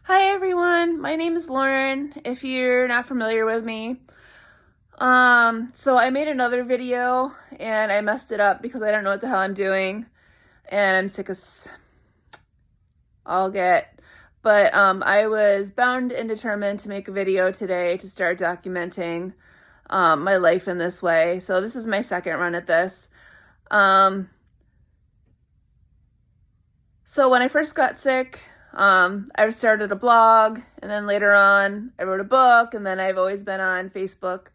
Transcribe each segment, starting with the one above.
Hi everyone, my name is Lauren, if you're not familiar with me. So I made another video and I messed it up because I don't know what the hell I'm doing and I'm sick as I'll get. But I was bound and determined to make a video today to start documenting my life in this way. So this is my second run at this. So when I first got sick, I started a blog, and then later on, I wrote a book, and then I've always been on Facebook,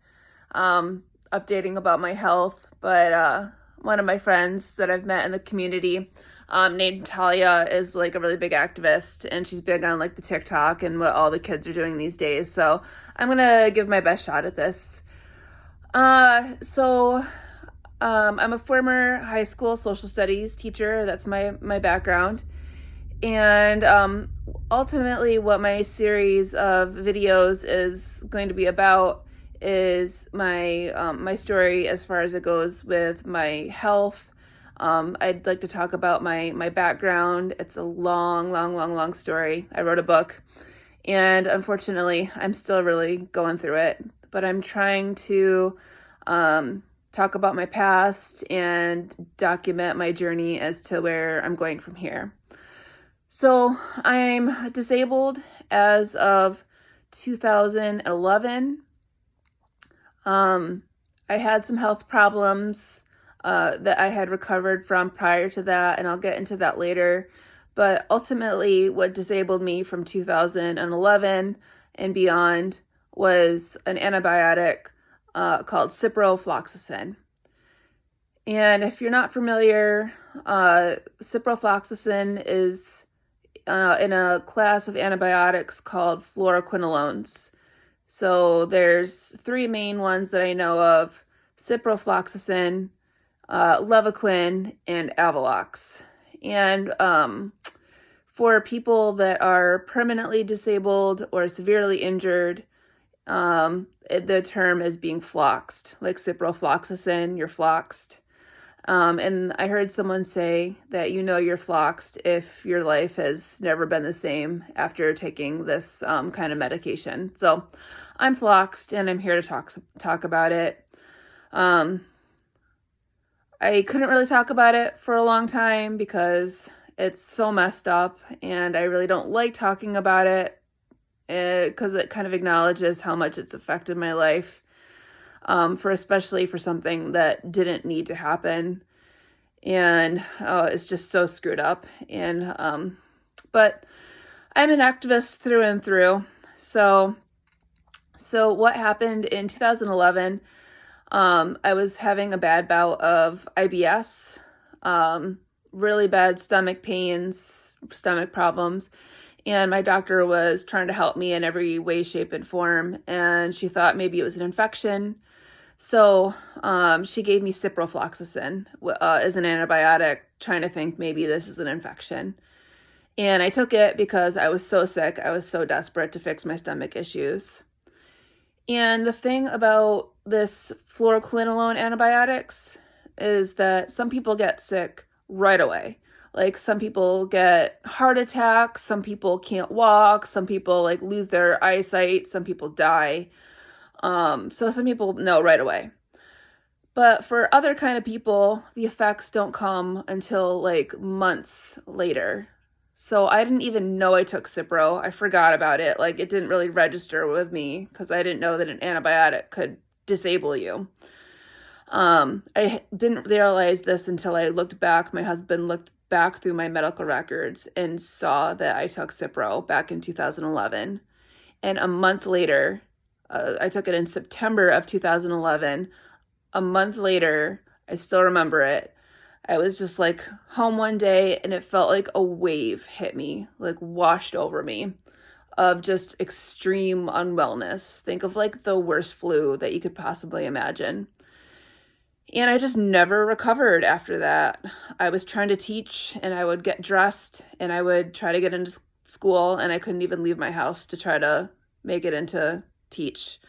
updating about my health. But one of my friends that I've met in the community, named Talia, is like a really big activist, and she's big on like the TikTok and what all the kids are doing these days. So I'm gonna give my best shot at this. I'm a former high school social studies teacher. That's my background. And ultimately, what my series of videos is going to be about is my story as far as it goes with my health. I'd like to talk about my background. It's a long story. I wrote a book, and unfortunately, I'm still really going through it. But I'm trying to talk about my past and document my journey as to where I'm going from here. So I'm disabled as of 2011. I had some health problems that I had recovered from prior to that, and I'll get into that later. But ultimately, what disabled me from 2011 and beyond was an antibiotic called ciprofloxacin. And if you're not familiar, ciprofloxacin is in a class of antibiotics called fluoroquinolones. So there's three main ones that I know of: ciprofloxacin, levaquin, and Avelox. And for people that are permanently disabled or severely injured, the term is being floxed, like ciprofloxacin, you're floxed. And I heard someone say that you're floxed if your life has never been the same after taking this kind of medication. So I'm floxed, and I'm here to talk about it. I couldn't really talk about it for a long time because it's so messed up, and I really don't like talking about it because it kind of acknowledges how much it's affected my life, especially for something that didn't need to happen. And it's just so screwed up. And but I'm an activist through and through. So what happened in 2011? I was having a bad bout of IBS, really bad stomach pains, stomach problems. And my doctor was trying to help me in every way, shape, and form. And she thought maybe it was an infection. So she gave me ciprofloxacin as an antibiotic, trying to think maybe this is an infection. And I took it because I was so sick. I was so desperate to fix my stomach issues. And the thing about this fluoroquinolone antibiotics is that some people get sick right away. Like, some people get heart attacks, some people can't walk, some people like lose their eyesight, some people die. So some people know right away. But for other kind of people, the effects don't come until like months later. So I didn't even know I took Cipro. I forgot about it. Like, it didn't really register with me because I didn't know that an antibiotic could disable you. I didn't realize this until I looked back. My husband looked back through my medical records and saw that I took Cipro back in 2011. And a month later, I took it in September of 2011. A month later, I still remember it. I was just like home one day, and it felt like a wave hit me, like washed over me, of just extreme unwellness. Think of like the worst flu that you could possibly imagine. And I just never recovered after that. I was trying to teach, and I would get dressed, and I would try to get into school, and I couldn't even leave my house to try to make it into teach.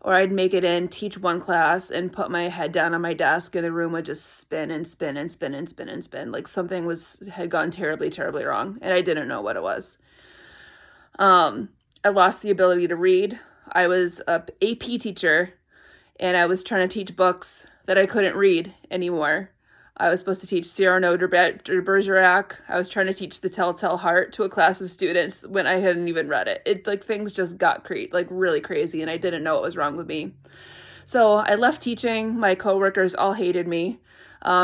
Or I'd make it in, teach one class, and put my head down on my desk, and the room would just spin and spin and spin and spin and spin. Like something had gone terribly, terribly wrong, and I didn't know what it was. I lost the ability to read. I was a AP teacher, and I was trying to teach books that I couldn't read anymore. I was supposed to teach Cyrano de Bergerac. I was trying to teach The Telltale Heart to a class of students when I hadn't even read it. It like things just got really crazy, and I didn't know what was wrong with me. So I left teaching. My coworkers all hated me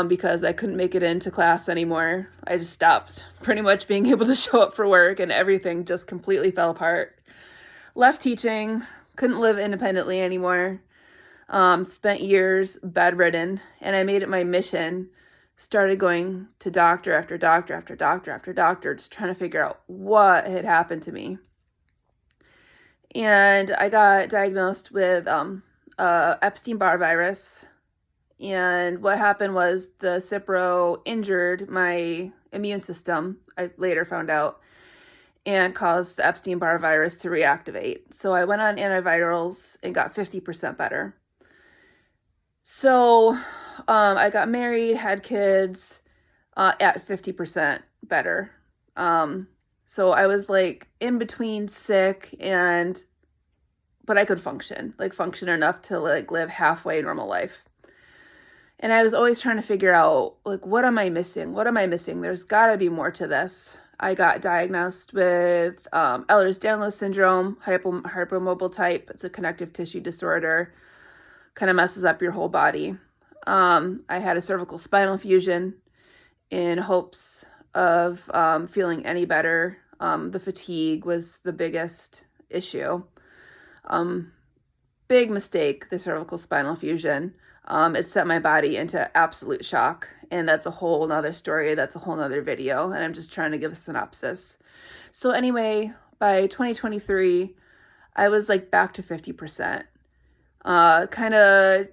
because I couldn't make it into class anymore. I just stopped pretty much being able to show up for work, and everything just completely fell apart. Left teaching, couldn't live independently anymore. Spent years bedridden, and I made it my mission. Started going to doctor after doctor after doctor after doctor, just trying to figure out what had happened to me. And I got diagnosed with Epstein-Barr virus. And what happened was the Cipro injured my immune system, I later found out, and caused the Epstein-Barr virus to reactivate. So I went on antivirals and got 50% better. So I got married, had kids at 50% better. So I was like in between sick but I could function enough to like live halfway normal life. And I was always trying to figure out, like, what am I missing? What am I missing? There's got to be more to this. I got diagnosed with Ehlers-Danlos syndrome, hypomobile type. It's a connective tissue disorder. Kind of messes up your whole body. I had a cervical spinal fusion in hopes of feeling any better. The fatigue was the biggest issue. Big mistake, the cervical spinal fusion. It set my body into absolute shock, and that's a whole nother story. That's a whole nother video, and I'm just trying to give a synopsis. So anyway, by 2023, I was like back to 50%, kind of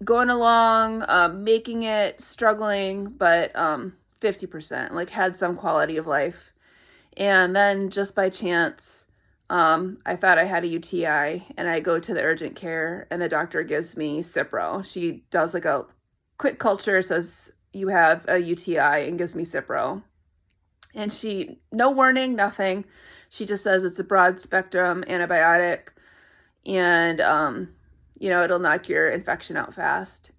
going along, making it, struggling, but 50%, like had some quality of life. And then just by chance, I thought I had a UTI, and I go to the urgent care, and the doctor gives me Cipro. She does like a quick culture, says you have a UTI, and gives me Cipro. And no warning, nothing. She just says it's a broad spectrum antibiotic, and it'll knock your infection out fast.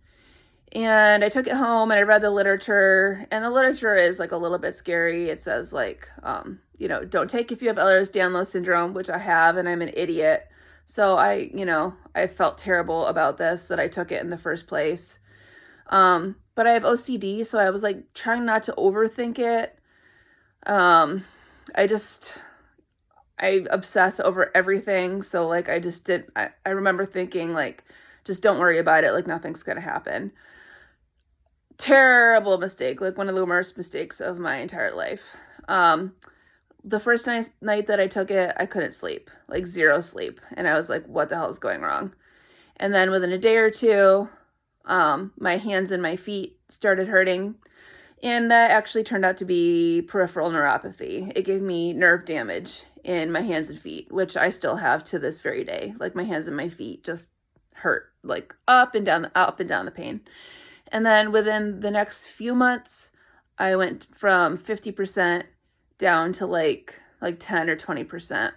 And I took it home and I read the literature, and the literature is like a little bit scary. It says like, don't take if you have Ehlers-Danlos syndrome, which I have, and I'm an idiot. So I felt terrible about this, that I took it in the first place. But I have OCD, so I was like trying not to overthink it. I obsess over everything. So like, I remember thinking like, just don't worry about it. Like nothing's going to happen. Terrible mistake, like one of the worst mistakes of my entire life. The first night that I took it, I couldn't sleep, like zero sleep. And I was like, what the hell is going wrong? And then within a day or two, my hands and my feet started hurting. And that actually turned out to be peripheral neuropathy. It gave me nerve damage in my hands and feet, which I still have to this very day. Like my hands and my feet just hurt, like up and down the pain. And then within the next few months, I went from 50% down to like 10 or 20%.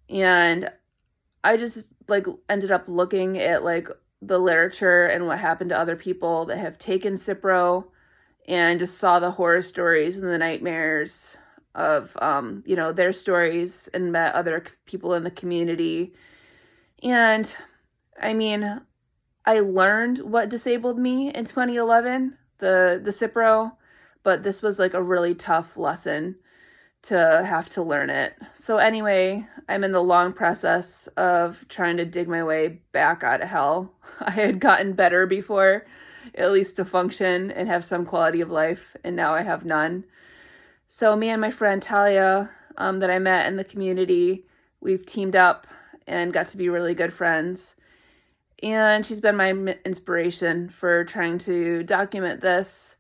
And I just like ended up looking at like the literature and what happened to other people that have taken Cipro, and just saw the horror stories and the nightmares of, their stories, and met other people in the community. And I mean, I learned what disabled me in 2011, the Cipro, but this was like a really tough lesson to have to learn it. So anyway, I'm in the long process of trying to dig my way back out of hell. I had gotten better before, at least to function and have some quality of life, and now I have none. So me and my friend Talia, that I met in the community, we've teamed up and got to be really good friends. And she's been my inspiration for trying to document this.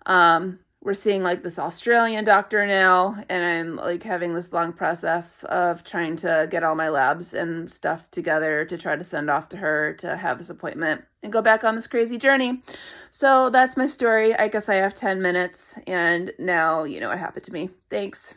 We're seeing like this Australian doctor now, and I'm like having this long process of trying to get all my labs and stuff together to try to send off to her to have this appointment and go back on this crazy journey. So that's my story. I guess I have 10 minutes, and now you know what happened to me. Thanks.